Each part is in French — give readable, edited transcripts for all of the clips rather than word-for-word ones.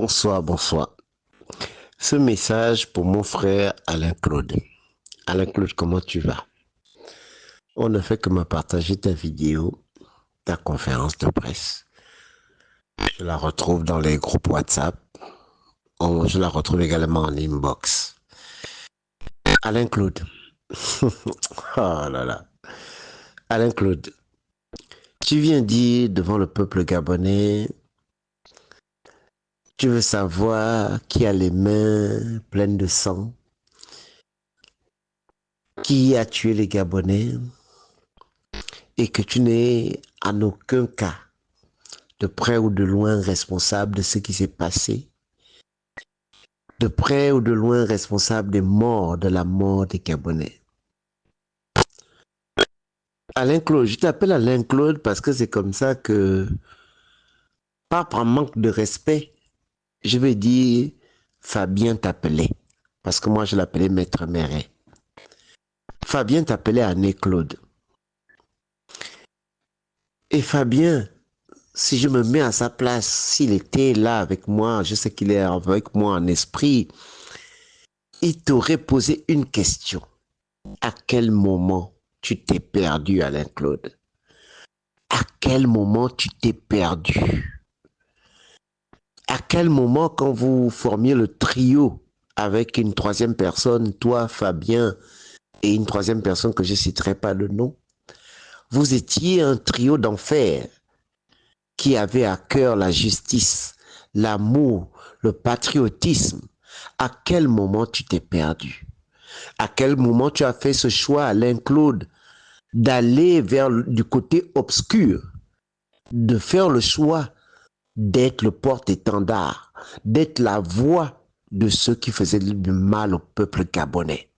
Bonsoir, bonsoir. Ce message pour mon frère Alain Claude. Alain Claude, comment tu vas? On ne fait que me partager ta vidéo, ta conférence de presse. Je la retrouve dans les groupes WhatsApp. Je la retrouve également en inbox. Alain Claude. Oh là là. Alain Claude, tu viens dire devant le peuple gabonais, tu veux savoir qui a les mains pleines de sang, qui a tué les Gabonais, et que tu n'es en aucun cas, de près ou de loin, responsable de ce qui s'est passé, de près ou de loin responsable des morts, de la mort des Gabonais. Alain Claude, je t'appelle Alain Claude parce que c'est comme ça que, pas par manque de respect, je vais dire Fabien t'appelait, parce que moi je l'appelais Maître Méret. Fabien t'appelait Alain Claude. Et Fabien, si je me mets à sa place, s'il était là avec moi, je sais qu'il est avec moi en esprit, il t'aurait posé une question. À quel moment tu t'es perdu, Alain Claude? À quel moment tu t'es perdu? À quel moment, quand vous formiez le trio avec une troisième personne, toi, Fabien, et une troisième personne que je ne citerai pas le nom, vous étiez un trio d'enfer qui avait à cœur la justice, l'amour, le patriotisme. À quel moment tu t'es perdu? À quel moment tu as fait ce choix, Alain Claude, d'aller vers du côté obscur, de faire le choix d'être le porte-étendard, d'être la voix de ceux qui faisaient du mal au peuple gabonais?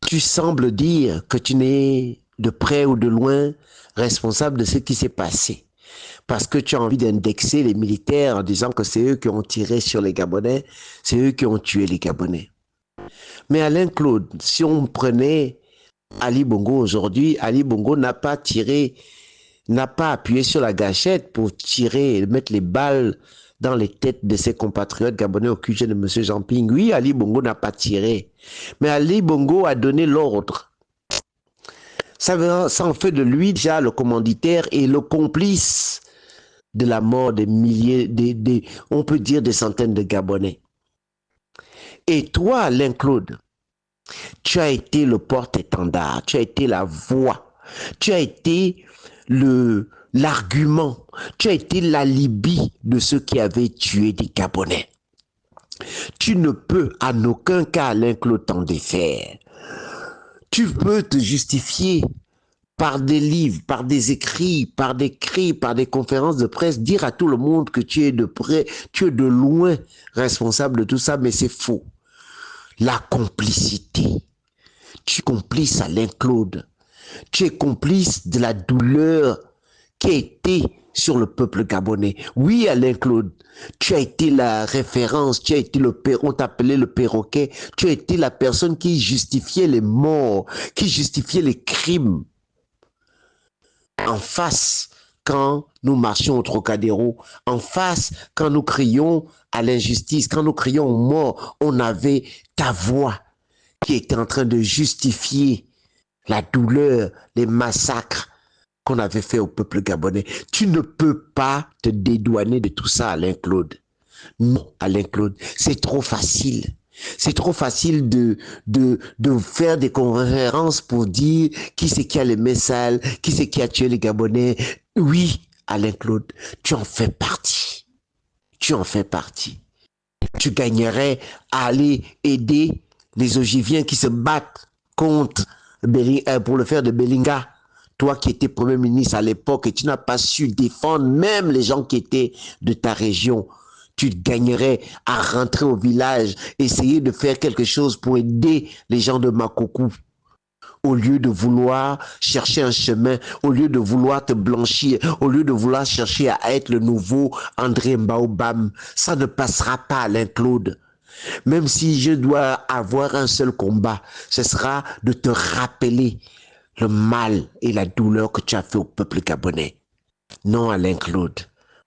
Tu sembles dire que tu n'es de près ou de loin responsable de ce qui s'est passé, parce que tu as envie d'indexer les militaires en disant que c'est eux qui ont tiré sur les Gabonais, c'est eux qui ont tué les Gabonais. Mais Alain Claude, si on prenait Ali Bongo aujourd'hui, Ali Bongo n'a pas tiré, n'a pas appuyé sur la gâchette pour tirer, mettre les balles dans les têtes de ses compatriotes gabonais au QG de M. Jean-Ping. Oui, Ali Bongo n'a pas tiré. Mais Ali Bongo a donné l'ordre. Ça en fait de lui déjà le commanditaire et le complice de la mort des milliers, on peut dire des centaines de Gabonais. Et toi, Alain Claude, tu as été le porte-étendard, tu as été la voix, tu as été l'argument, tu as été l'alibi de ceux qui avaient tué des Gabonais. Tu ne peux en aucun cas, Alain Claude, t'en défaire. Tu peux te justifier par des livres, par des écrits, par des cris, par des conférences de presse, dire à tout le monde que tu es de près, tu es de loin responsable de tout ça, mais c'est faux. La complicité. Tu es complice, Alain Claude. Tu es complice de la douleur qui a été sur le peuple gabonais. Oui, Alain Claude, tu as été la référence, tu as été on t'appelait le perroquet, tu as été la personne qui justifiait les morts, qui justifiait les crimes. En face, quand nous marchions au Trocadéro, en face, quand nous crions à l'injustice, quand nous crions aux morts, on avait ta voix qui était en train de justifier la douleur, les massacres qu'on avait fait au peuple gabonais. Tu ne peux pas te dédouaner de tout ça, Alain Claude. Non, Alain Claude, c'est trop facile. C'est trop facile de faire des conférences pour dire qui c'est qui a les mains sales, qui c'est qui a tué les Gabonais. Oui, Alain Claude, tu en fais partie. Tu en fais partie. Tu gagnerais à aller aider les Ogiviens qui se battent contre pour le faire de Belinga. Toi qui étais Premier ministre à l'époque et tu n'as pas su défendre même les gens qui étaient de ta région, tu gagnerais à rentrer au village, essayer de faire quelque chose pour aider les gens de Makokou. Au lieu de vouloir chercher un chemin, au lieu de vouloir te blanchir, au lieu de vouloir chercher à être le nouveau André Mbaobam, ça ne passera pas, Alain Claude. Même si je dois avoir un seul combat, ce sera de te rappeler le mal et la douleur que tu as fait au peuple gabonais. Non, Alain Claude,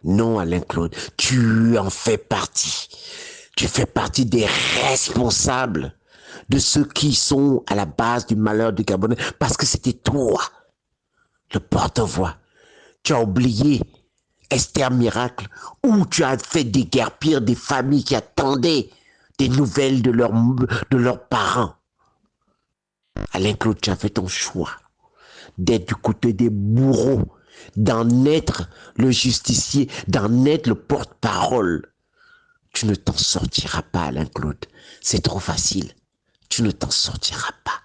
Non, Alain-Claude, tu en fais partie. Tu fais partie des responsables de ceux qui sont à la base du malheur du Gabonais parce que c'était toi, le porte-voix. Tu as oublié Esther Miracle, où tu as fait déguerpir des familles qui attendaient des nouvelles de leurs parents. Alain-Claude, tu as fait ton choix d'être du côté des bourreaux, d'en être le justicier, d'en être le porte-parole. Tu ne t'en sortiras pas, Alain-Claude. C'est trop facile. Tu ne t'en sortiras pas.